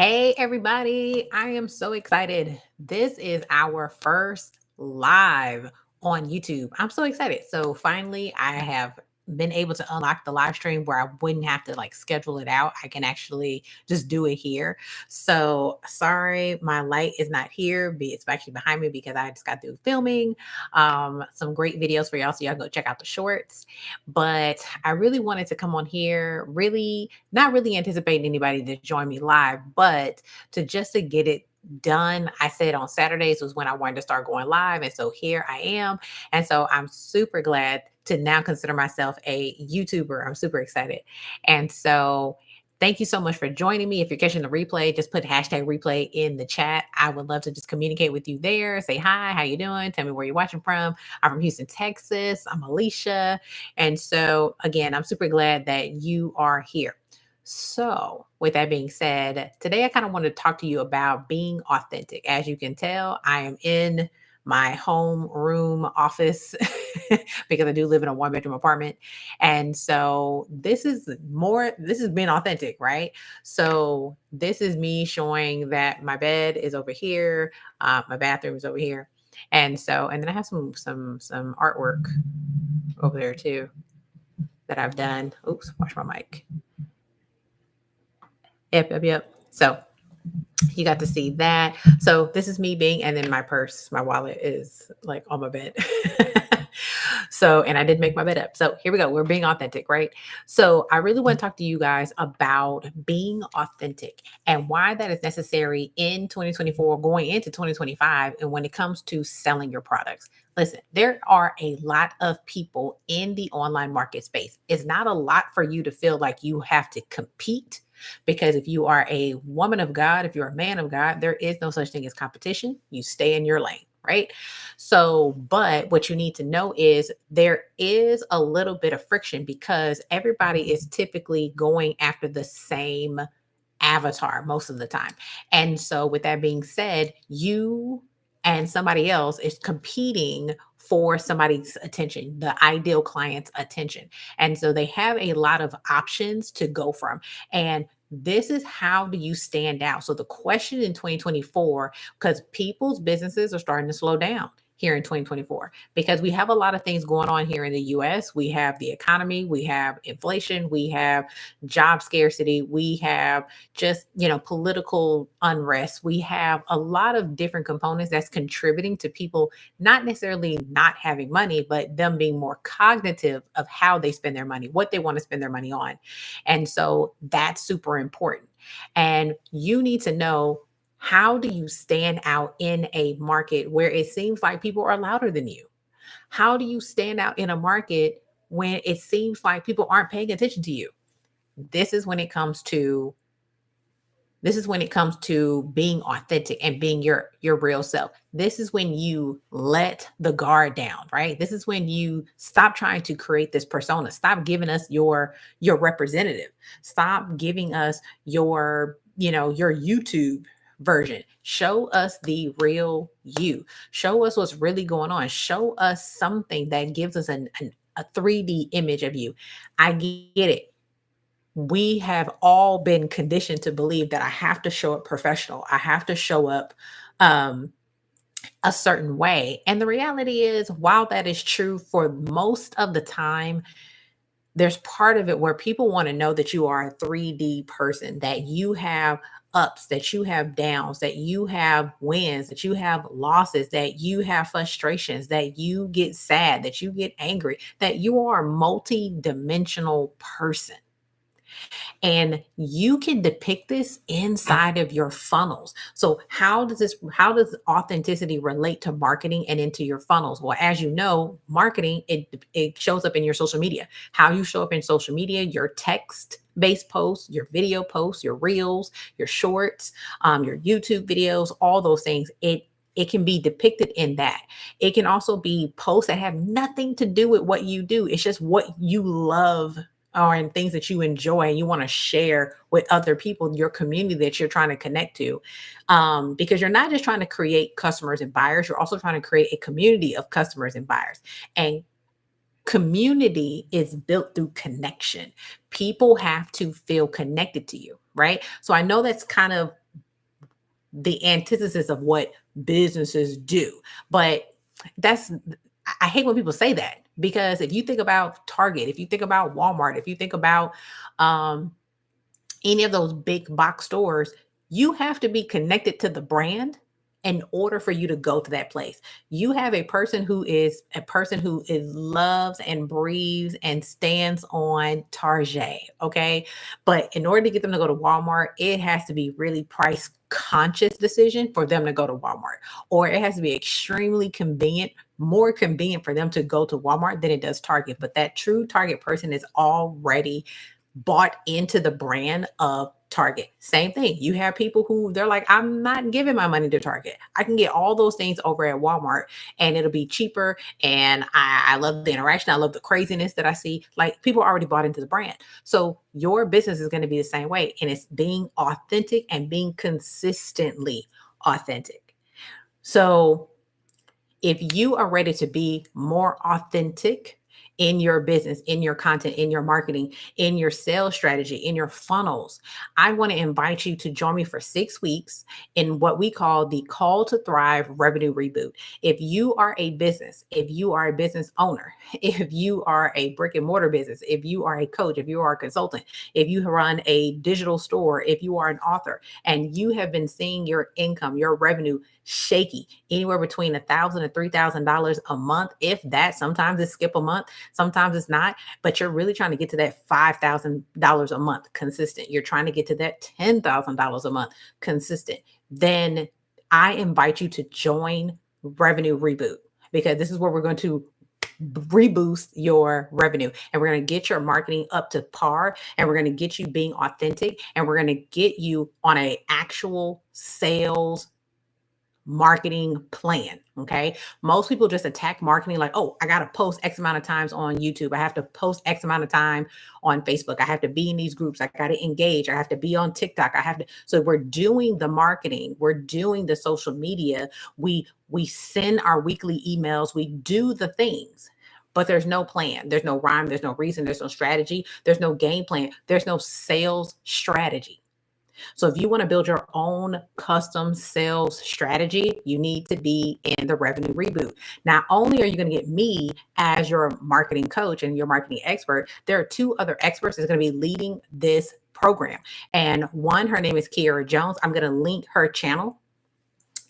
Hey, everybody. I am so excited. This is our first live on YouTube. I'm so excited. So, finally, I have been able to unlock the live stream where I wouldn't have to like schedule it out. I can actually just do it here. So, sorry, my light is not here. It's actually behind me because I just got through filming some great videos for y'all. So, y'all go check out the shorts. But I really wanted to come on here, really not really anticipating anybody to join me live, but to get it done. I said on Saturdays was when I wanted to start going live. And so here I am. And so I'm super glad to now consider myself a YouTuber. I'm super excited. And so thank you so much for joining me. If you're catching the replay, just put hashtag replay in the chat. I would love to just communicate with you there. Say hi, how you doing? Tell me where you're watching from. I'm from Houston, Texas. I'm Alicia. And so again, I'm super glad that you are here. So, with that being said, today I kind of want to talk to you about being authentic. As you can tell, I am in my home room office because I do live in a one bedroom apartment. And so this is being authentic, right? So, this is me showing that my bed is over here, my bathroom is over here. And then I have some artwork over there too that I've done. Oops, watch my mic. Yep. So you got to see that. So this is me being, and then my purse, my wallet is like on my bed. So, and I did make my bed up. So here we go. We're being authentic, right? So I really want to talk to you guys about being authentic and why that is necessary in 2024, going into 2025, and when it comes to selling your products. Listen, there are a lot of people in the online market space. It's not a lot for you to feel like you have to compete because if you are a woman of God, if you're a man of God, there is no such thing as competition. You stay in your lane, right? So, but what you need to know is there is a little bit of friction because everybody is typically going after the same avatar most of the time. And so, with that being said, you and somebody else is competing for somebody's attention, the ideal client's attention. And so they have a lot of options to go from. And this is how do you stand out? So the question in 2024, because people's businesses are starting to slow down here in 2024 because we have a lot of things going on here in the US. We have the economy, we have inflation, we have job scarcity, we have just, political unrest. We have a lot of different components that's contributing to people not necessarily not having money, but them being more cognitive of how they spend their money, what they want to spend their money on. And so that's super important. And you need to know, how do you stand out in a market where it seems like people are louder than you? How do you stand out in a market when it seems like people aren't paying attention to you? This is when it comes to this is when it comes to being authentic and being your real self. This is when you let the guard down, right? This is when you stop trying to create this persona. Stop giving us your representative. Stop giving us your YouTube version. Show us the real you. Show us what's really going on. Show us something that gives us a 3D image of you. I get it. We have all been conditioned to believe that I have to show up professional. I have to show up um, a certain way. And the reality is, while that is true for most of the time, there's part of it where people want to know that you are a 3D person, that you have ups, that you have downs, that you have wins, that you have losses, that you have frustrations, that you get sad, that you get angry, that you are a multi-dimensional person. And you can depict this inside of your funnels. So how does authenticity relate to marketing and into your funnels? Well, as you know, marketing, it shows up in your social media. How you show up in social media, your text based posts, your video posts, your reels, your shorts, your YouTube videos, all those things. It can be depicted in that. It can also be posts that have nothing to do with what you do. It's just what you love or in things that you enjoy and you want to share with other people, your community that you're trying to connect to. Because you're not just trying to create customers and buyers, you're also trying to create a community of customers and buyers. And community is built through connection. People have to feel connected to you, right? So I know that's kind of the antithesis of what businesses do. But that's, I hate when people say that, because if you think about Target, if you think about Walmart, if you think about um, any of those big box stores, you have to be connected to the brand in order for you to go to that place. You have a person who is loves and breathes and stands on Target, okay? But in order to get them to go to Walmart, it has to be really price conscious decision for them to go to Walmart, or it has to be extremely convenient, more convenient for them to go to Walmart than it does Target. But that true Target person is already bought into the brand of Target. Same thing. You have people who they're like, I'm not giving my money to Target. I can get all those things over at Walmart and it'll be cheaper. And I love the interaction. I love the craziness that I see. Like, people are already bought into the brand. So your business is going to be the same way. And it's being authentic and being consistently authentic. So if you are ready to be more authentic in your business, in your content, in your marketing, in your sales strategy, in your funnels, I want to invite you to join me for 6 weeks in what we call the Call to Thrive Revenue Reboot. If you are a business, if you are a business owner, if you are a brick and mortar business, if you are a coach, if you are a consultant, if you run a digital store, if you are an author, and you have been seeing your income, your revenue shaky, anywhere between $1,000 and $3,000 a month, if that. Sometimes it's skip a month, sometimes it's not, but you're really trying to get to that $5,000 a month consistent. You're trying to get to that $10,000 a month consistent. Then I invite you to join Revenue Reboot, because this is where we're going to reboost your revenue, and we're going to get your marketing up to par, and we're going to get you being authentic, and we're going to get you on a actual sales marketing plan. Okay. Most people just attack marketing like, oh, I got to post X amount of times on YouTube. I have to post X amount of time on Facebook. I have to be in these groups. I got to engage. I have to be on TikTok. I have to. So we're doing the marketing. We're doing the social media. We send our weekly emails. We do the things, but there's no plan. There's no rhyme. There's no reason. There's no strategy. There's no game plan. There's no sales strategy. So if you want to build your own custom sales strategy, you need to be in the Revenue Reboot. Not only are you going to get me as your marketing coach and your marketing expert, there are 2 other experts that's going to be leading this program. And one, her name is Kiara Jones. I'm going to link her channel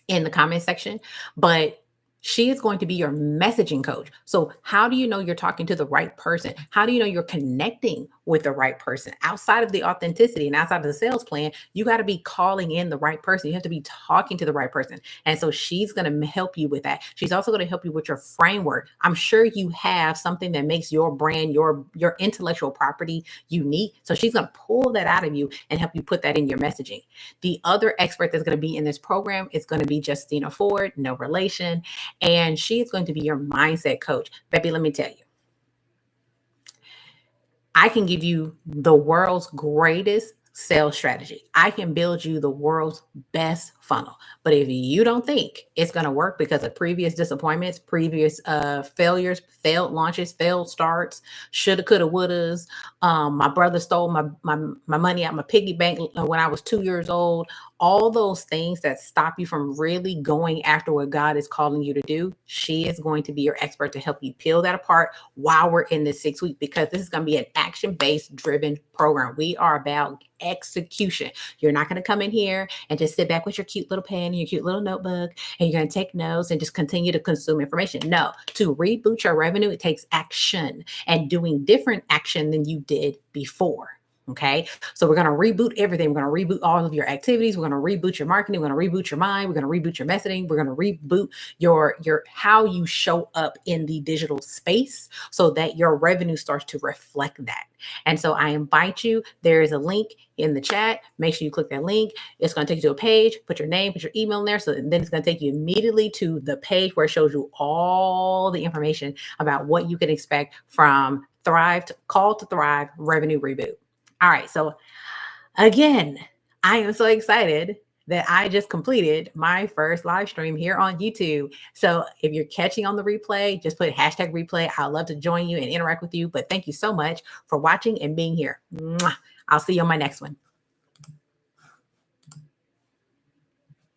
in the comment section, but she is going to be your messaging coach. So how do you know you're talking to the right person? How do you know you're connecting with the right person? Outside of the authenticity and outside of the sales plan, you got to be calling in the right person. You have to be talking to the right person. And so she's going to help you with that. She's also going to help you with your framework. I'm sure you have something that makes your brand, your intellectual property unique. So she's going to pull that out of you and help you put that in your messaging. The other expert that's going to be in this program is going to be Justina Ford, no relation. And she is going to be your mindset coach. Baby, let me tell you, I can give you the world's greatest sales strategy. I can build you the world's best funnel. But if you don't think it's going to work because of previous disappointments, previous failures, failed launches, failed starts, shoulda, coulda, wouldas, my brother stole my money out my piggy bank when I was 2 years old, all those things that stop you from really going after what God is calling you to do, she is going to be your expert to help you peel that apart while we're in this 6 week, because this is going to be an action-based driven program. We are about execution. You're not going to come in here and just sit back with your cute little pen and your cute little notebook and you're going to take notes and just continue to consume information. No, to reboot your revenue, it takes action and doing different action than you did before. Okay. So we're going to reboot everything. We're going to reboot all of your activities. We're going to reboot your marketing. We're going to reboot your mind. We're going to reboot your messaging. We're going to reboot your how you show up in the digital space so that your revenue starts to reflect that. And so I invite you, there is a link in the chat. Make sure you click that link. It's going to take you to a page, put your name, put your email in there. So then it's going to take you immediately to the page where it shows you all the information about what you can expect from Call to Thrive Revenue Reboot. All right. So again, I am so excited that I just completed my first live stream here on YouTube. So if you're catching on the replay, just put hashtag replay. I'd love to join you and interact with you. But thank you so much for watching and being here. Mwah. I'll see you on my next one.